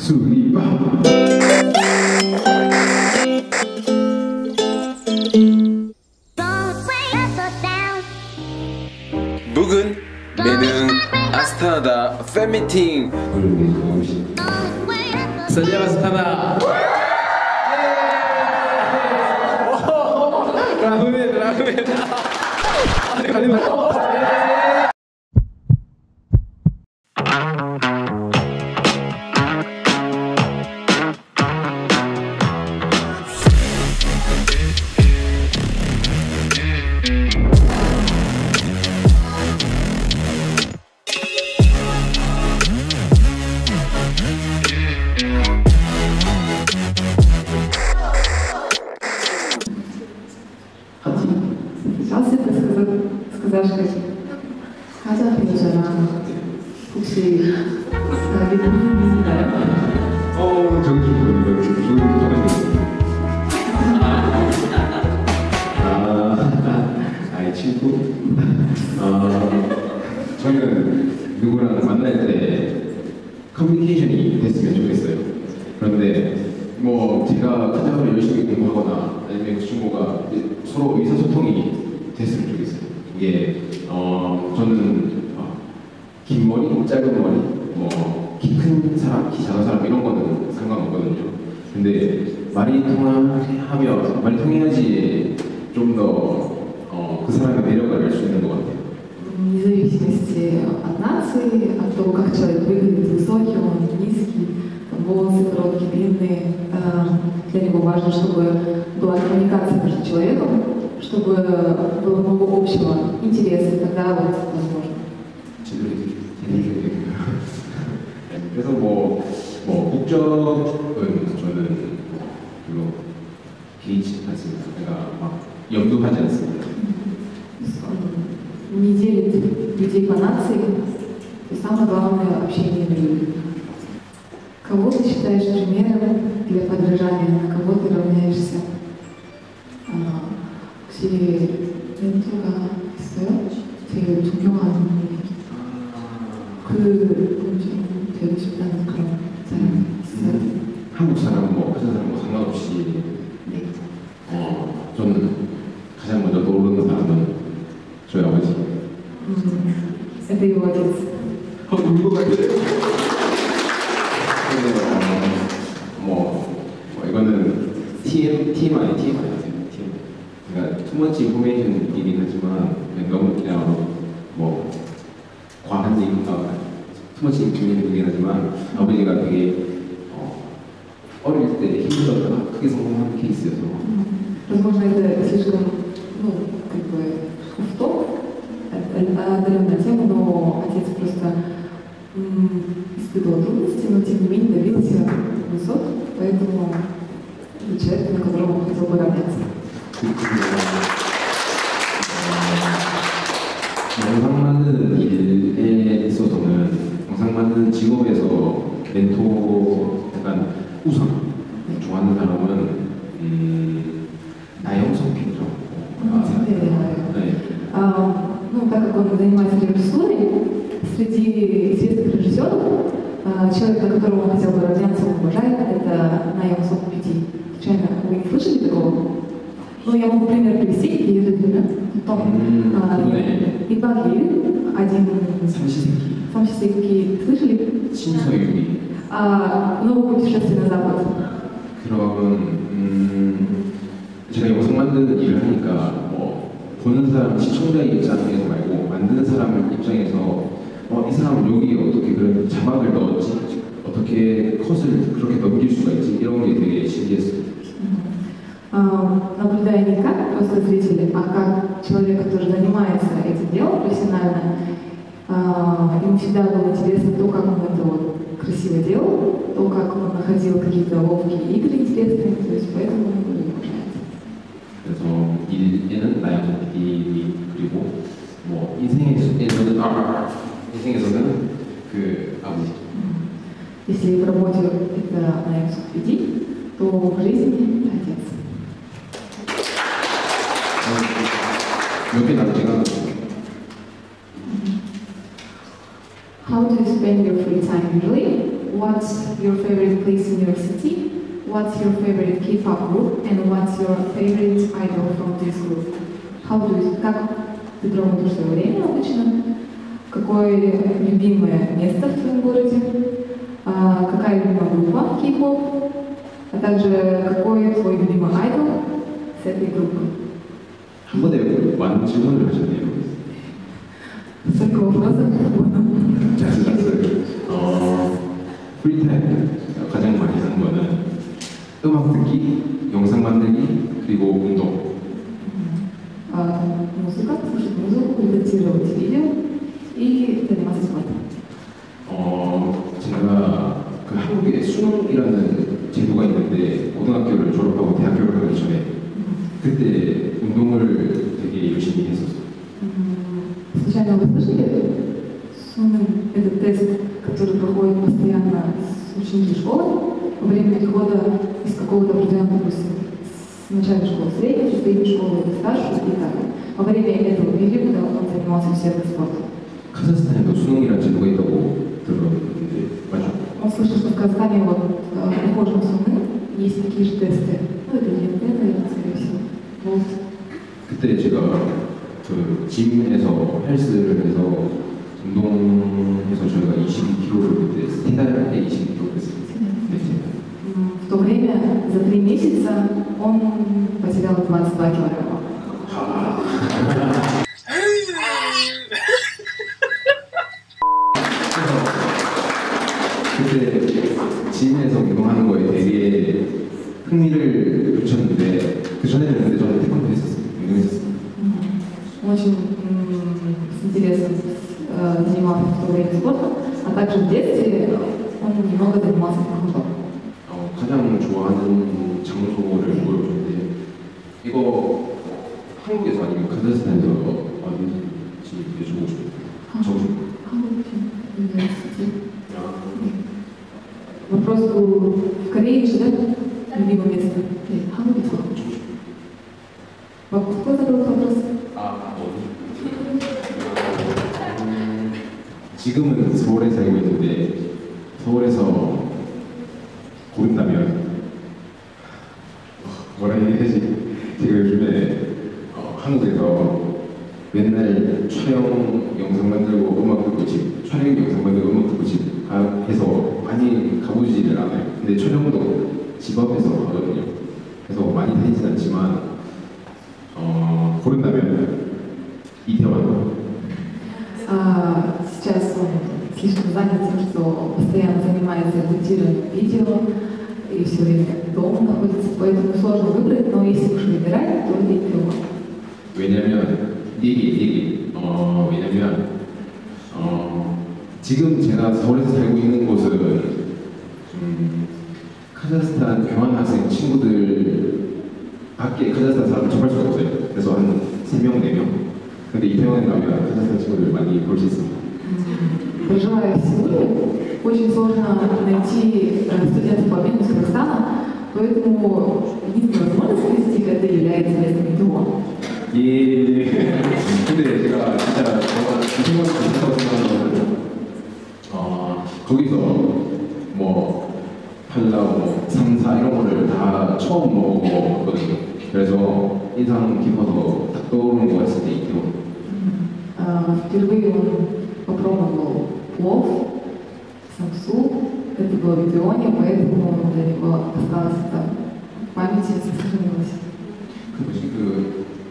수리바. Bugün benim Astana'da fan meeting. Salam Astana. Rahmet. Сейчас это сказать, что хотя вечера 혹시 видно? 저기 아이 친구. 저는 누구랑 만날 때 커뮤니케이션이 됐으면 좋겠어요. 그런데 뭐 제가 가장 열심히 공부하거나 아니면 그 친구가 서로 의사소통이 됐으면 좋겠어요. 이게 저는 긴 머리, 짧은 머리, 뭐 키 큰 사람, 키 작은 사람 이런 거는 상관없거든요. 근데 말이 통해야지 좀 더 그 사람의 매력을 알 수 있는 것 같아요. Вне зависимости от нации, от того, как человек выглядит, высокий он, низкий, волосы короткие, длинные, для него важно, чтобы была коммуникация между человеком, чтобы было много общего интереса, тогда вот возможно. 그래서 뭐 국적은 저는 별로 개의치 않습니다. 그러니까 막 염두하지 않습니다. Не делит людей по нации, и самое главное общение между людьми. Кого ты считаешь примером для подражания, на кого ты равняешься? 혹시 멘토가 있어요? 제일 존경하는 분이 그 좀 되고 싶다는 그런 사람이 있어요? 한국 사람 뭐 회사 사람 뭐 상관없이 네. 저는 가장 먼저 떠오르는 사람은 저희 아버지. Это его отец. 울고 갈때. 근데 이거는 TMI. 그러니까 투머치 인포메이션이긴 하지만 너무 그냥 뭐 과한 투머치 인포메이션이긴 하지만 아버지가 되게 어릴 때 힘들었다가 크게 성공한 케이스여서. Возможно, это слишком, как бы, в отдаленная тема, но отец просто испытывал трудности, но тем не менее добился высот, поэтому это человек, на которого он хотел бы равняться. 영상 만드는 일에 있어서는 영상 만드는 직업에서 멘토 약간 우선 좋아하는 사람은 나영석 PD죠. Ну, так как он занимается режиссурой, среди известных режиссеров, человек, на которого он хотел бы равняться, он уважает, это Наем Сок Пяти. Случайно, вы не слышали такого? Ну, я могу пример привести, и это имя. И Баги, один... Самшисеки. Слышали? 신서유리. Новое путешествие на запад. 그럼 제가 영상 만드는 일을 하니까 보는 사람, 시청자의 입장에서 말고 만드는 사람 입장에서 이 사람은 여기 어떻게 그런 자막을 넣었지? 어떻게 컷을 그렇게 넘길 수가 있지? 이런 게 되게 신기했어요. Наблюдая не как просто зрители, а как человек, который занимается этим делом профессионально, ему всегда было интересно то, как он это вот красиво делал, то, как он находил какие-то ловкие игры интересные, то есть поэтому он его уважает. 그래서 일에는 나영석 PD 그리고 뭐 인생에서는 그 아버지. Если в работе это Наем Сок Пяти, то в жизни отец. 몇 개 나도 제가 How do you spend your free time usually? what's your favorite place in your city, what's your favorite K-pop group, and what's your favorite idol from this group. Как ты проводишь свое время обычно, какое любимое место в твоем городе, какая любимая группа K-pop, а также какой твой любимый айдол с этой группы. 한 번에 많은 질문을 하셨네요. Столько вопросов. 잘했어요. 프리타임 가장 많이 하는 거는 음악 듣기, 영상 만들기, 그리고 운동. Музыка, слушать музыку, редактировать видео и заниматься спортом. 제가 그 한국에 수능이라는 제도가 있는데 고등학교를 졸업하고 대학교를 가기 전에 그때 운동을 되게 열심히 했었어요. Случайно вы слышали? Сунэн – это тест, который проходит постоянно ученики школы во время перехода из какого-то определенного, допустим, с начальной школы средней, средней школы, старшей и так далее. Во время этого периода он занимался всем спортом. 카자흐스탄에도 수능이라는 제도가 있다고 들었는데 맞죠? Он слышал, что в Казахстане вот похоже на Сунэн есть такие же тесты. Ну, это ЕНТ, наверное, скорее всего. Вот. 그때 제가 그 짐에서 헬스를 해서 운동해서 저희가 22kg를 그때 세 달 때 22kg 했어요. В то время за 3 месяца он потерял 22 килограмма. 그때 짐에서 운동하는 거에 되게 흥미를 붙였는데 그 전에는 근데 저는 태권도 했었어요. 운동했었어요. Очень с интересом занимался в то время спортом, а также в детстве он немного занимался тэквондо. 가장 좋아하는 장소를 보여줬는데 이거 한국에서 아니면 카자흐스탄에서 왔는지 여쭤보고 싶어요. 적어주고. Вопрос был в Корее же, да? Любимое место? Нет, Хамбург. Кто задал вопрос? 지금은 서울에 살고 있는데 서울에서 고른다면 뭐라 해야 되지? 제가 요즘에 한국에서 맨날 촬영 영상 만들고 음악 듣고 집 촬영 영상 만들고 음악 듣고 집 해서 많이 가보지를 않아요. 근데 촬영도 집 앞에서 하거든요. 그래서 많이 다니진 않지만 고른다면 이태원. Сейчас он слишком занят тем, что постоянно занимается редактированием видео и все время дома находится, поэтому сложно выбрать, но если уж выбирать, то это Итеон. 왜냐면 지금 제가 서울에서 살고 있는 곳은 카자흐스탄 교환학생 친구들 밖에 카자흐스탄 사람 접할 수가 없어요. 그래서 한 3명, 4명. 근데 이태원에 가면 카자흐스탄 친구들 많이 볼 수 있습니다. Проживая в Сеуле, очень сложно найти студентов по обмену из Казахстана, поэтому единственная возможность встретить их это является местом Итеон. 근데 제가 진짜 이태원에 좋다고 생각하는 거는 거기서 뭐 팔라우, 상사 이런 거를 다 처음 먹어봤거든요. 그래서 인상 깊어서 딱 떠오르는 거 했을 때 이태원. Впервые он попробовал плов, самсу, это было в Итеоне, поэтому для него осталось это в памяти, сохранилось. 그 뭐지 그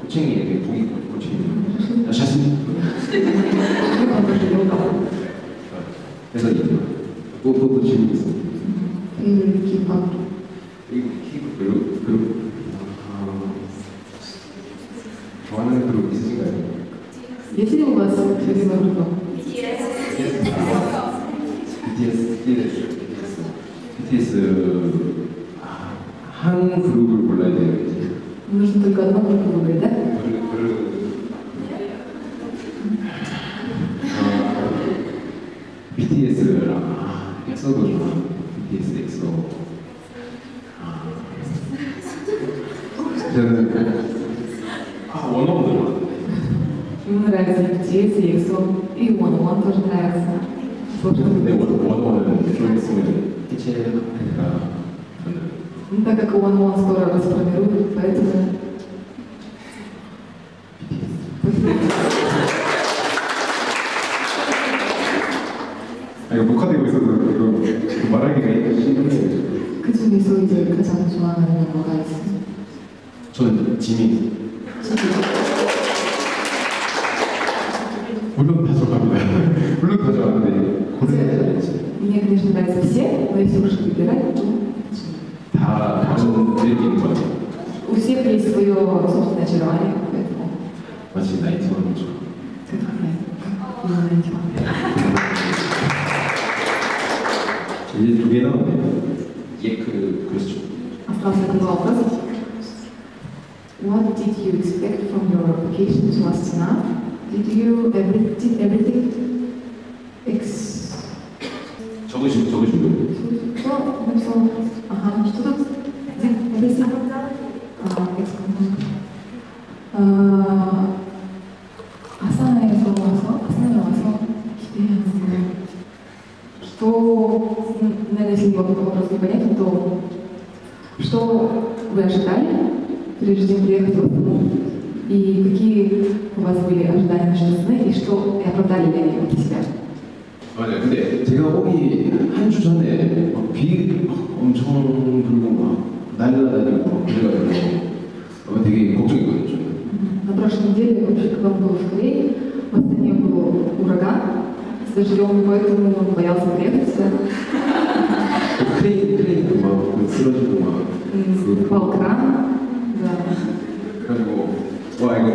고챙이 이렇게 고기 고챙이 샤시. 그래서 이태원. 또 질문 있습니다. K-pop. K-pop 그룹 좋아하는 그룹 있으신가요? Есть ли у вас любимая группа? BTS 한 그룹을 골라야 돼요. Нужно только одну группу выбрать, да? BTS랑 엑소도 좋아. BTS 엑소. 저는 원어원들 Ему нравится BTS, EXO, и он тоже нравится. 근데 원어는 좀 있으면 해체하니까 저는 Так как он скоро расформирует, поэтому... 이거 녹화되고 있어서 이거 말하기가 힘들어요. 그 중에서 이제 가장 좋아하는 뭐가 있어요? 저는 지민. 물론 다 좋아합니다. 물론 다 좋아하는데 고르는 잘했지. Мне, конечно, нравятся все, но если уж выбирать, то 다 다른 매력이 있는 것 같아요. у всех есть свое собственное очарование, поэтому 마치 나이트만은 좋아. как знаете, 이제 2개 남았네요. 그렇죠. Остался один вопрос. What did you expect from your application to Astana? Did everything 적으신 분. Что написал? Ага, что тут? Everything? 아스타나에 와서 기대하는 거. Что, наверное, если вопрос непонятен, то что вы ожидали, прежде чем приехать в Астану? И какие у вас были ожидания насчет Астаны, и что, и оправдали ли они для себя? 맞아요. 근데 제가 오기 한 주 전에 비 엄청 불고 막 날라다니고 막 그래가지고 되게 걱정이거든요. 저는. На прошлой неделе, вообще, когда он был в Корее, в Астане был ураган с дождем, поэтому он боялся приехать сюда. 크레인 막 쓰러지고 막 Упал кран, да. 그래가지고 와 이거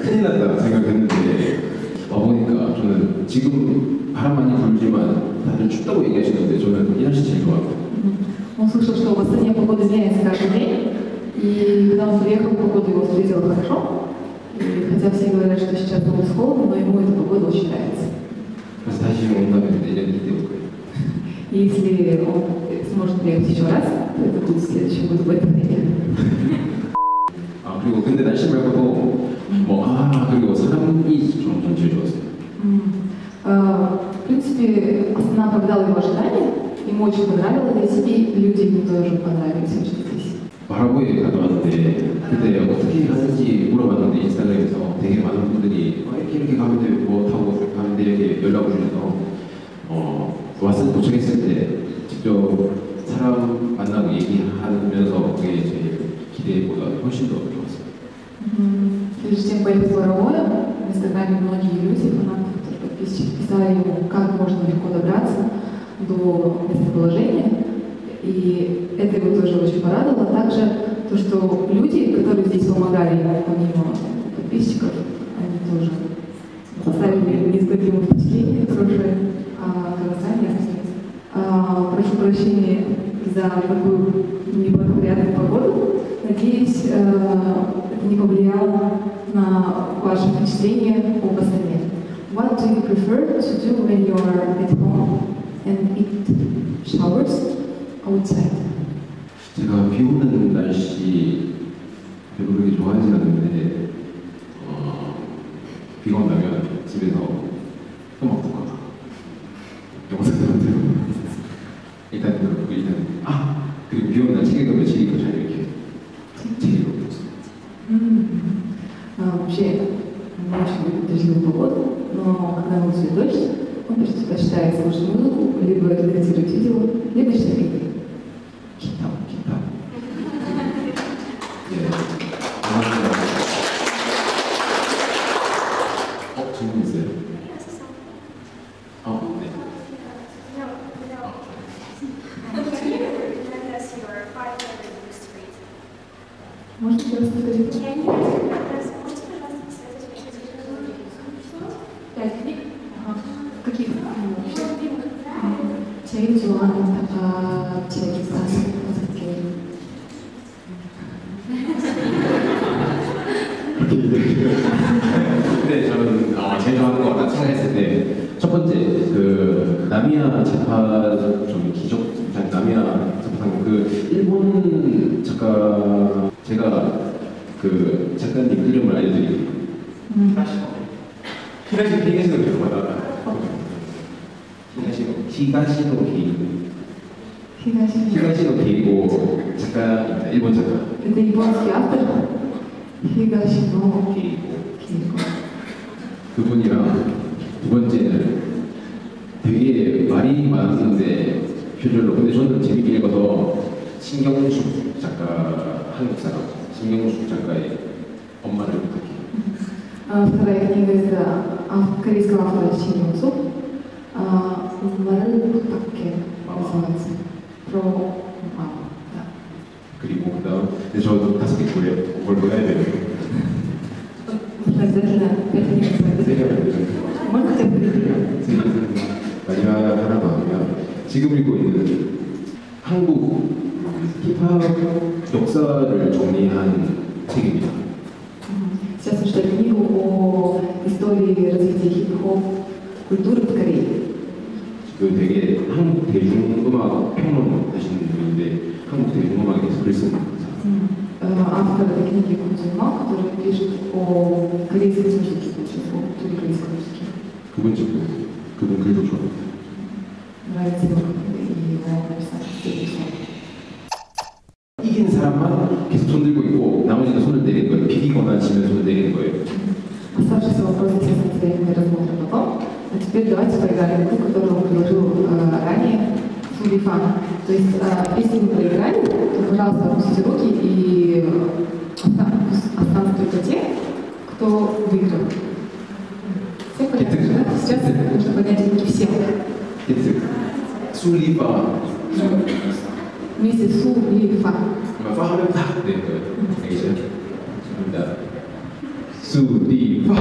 큰일 났다 생각했는데 와보니까 저는 지금 바람 많이 불지만 다들 춥다고 얘기하시는데 저는 이 날씨 제일 좋아요. Он слышал, что в Астане погода меняется каждый день, и когда он приехал, погода его встретила хорошо. И хотя все говорят, что сейчас будет холодно, но ему эта погода очень нравится. 그래서 다시 온다면 내년 이때 올 거예요. И если он сможет приехать еще раз, то это будет в следующем году в это время. 아 그리고 근데 날씨 말고도 그리고 사람이 전 제일 좋았어요. В принципе, Астана оправдала его ожидания, ему очень понравилось, и люди ему тоже понравились очень здесь. 마라고에 갔다 왔는데 그때 어떻게 가는지 물어봤는데 인스타그램에서 되게 많은 분들이 이렇게 가면 돼, 뭐 타고 가면 돼 이렇게 연락을 주셔서 도착했을 때 직접 사람 만나고 얘기하면서 그게 제 기대보다 훨씬 더 좋았어요. Прежде чем поехать в Воровое, в Инстаграме многие люди, фанаты, которые подписчики, писали ему, как можно легко добраться до местоположения. И это его тоже очень порадовало. Также то, что люди, которые здесь помогали ему, помимо подписчиков, они тоже оставили неизгладимое впечатление хорошее о Казахстане. Прошу прощения за такую неблагоприятную погоду. Надеюсь, это не повлияло на ваше впечатление об Астане. What do you prefer to do when you are at home and eat showers outside? 제가 비 오는 날씨 별로 그렇게 좋아하진 않는데 비가 온다면 집에서 음악 듣거나 영상 들어요. 일단 그리고 비 오는 날 책 읽으면 책이 더 잘 읽혀요. 책 읽으면 Вообще, не очень любит дождливую погоду, но когда на улице дождь, он предпочитает слушать музыку, либо редактировать видео, либо читать книги. 기타. 질문 있어요? 네. Можно еще раз повторить? Пять книг? Ага. Каких? 제일 좋아하는 작가 제일 사실 근데 저는 제일 좋아하는 거 딱 생각했을 때 첫 번째 그 나미야 재판 좀 기적 나미야 재판 그 일본 작가 제가 그 작가님 이름을 알려드릴게요. 히라시 비게스는 계속 받아가. 히라시 히가시노 게이고 Хигаши. 히가시노 게이고 작가입니다. 일본 작가. Это японский автор Хигашино 게이고 Кейко. 그분이랑 두 번째는 되게 말이 많았는데 표절로 근데 저는 재밌게 읽어서 신경숙 작가 한국 사람 신경숙 작가의 엄마를 부탁해. Вторая книга это корейского автора Син Йонг-сук. Мораль Пакке называется. Про маму. Да. 그리고 그다음 근데 저 5개 뭘 해야 돼요? Обязательно 5 книг 세개 смотреть. 안 되죠. Можно хотя бы 3? 마지막 하나 더 하면 지금 읽고 있는 한국 힙합 역사를 정리한 책입니다. Сейчас мы читаем книгу о истории развития хип-хоп культуры в Корее. 그 되게 한국 대중음악 평론 하시는 분인데 한국 대중음악에서 글 쓰는 사람. Автор этой книги Кудзума, который пишет о корейской музыке, о культуре корейской музыки. 그분 책도 그분 글도 좋아합니다. Нравится его книга и его написание стиля. 이긴 사람만 계속 손 들고 있고 나머지는 손을 내리는 거예요. 비기거나 지면 손을 내리는 거예요. Оставшиеся вопросы, естественно, мы рассмотрим потом. А теперь давайте поиграем в игру, которую он предложил ранее, Сулифан. То есть, если вы проиграли, то, пожалуйста, опустите руки и останутся только те, кто выиграл. Всем понятно, да? Сейчас нужно поднять руки всем. 히트 술리바 Вместе Сулифан. 파 하면 딱 되는 거예요. 알겠죠? 좋습니다. 술리바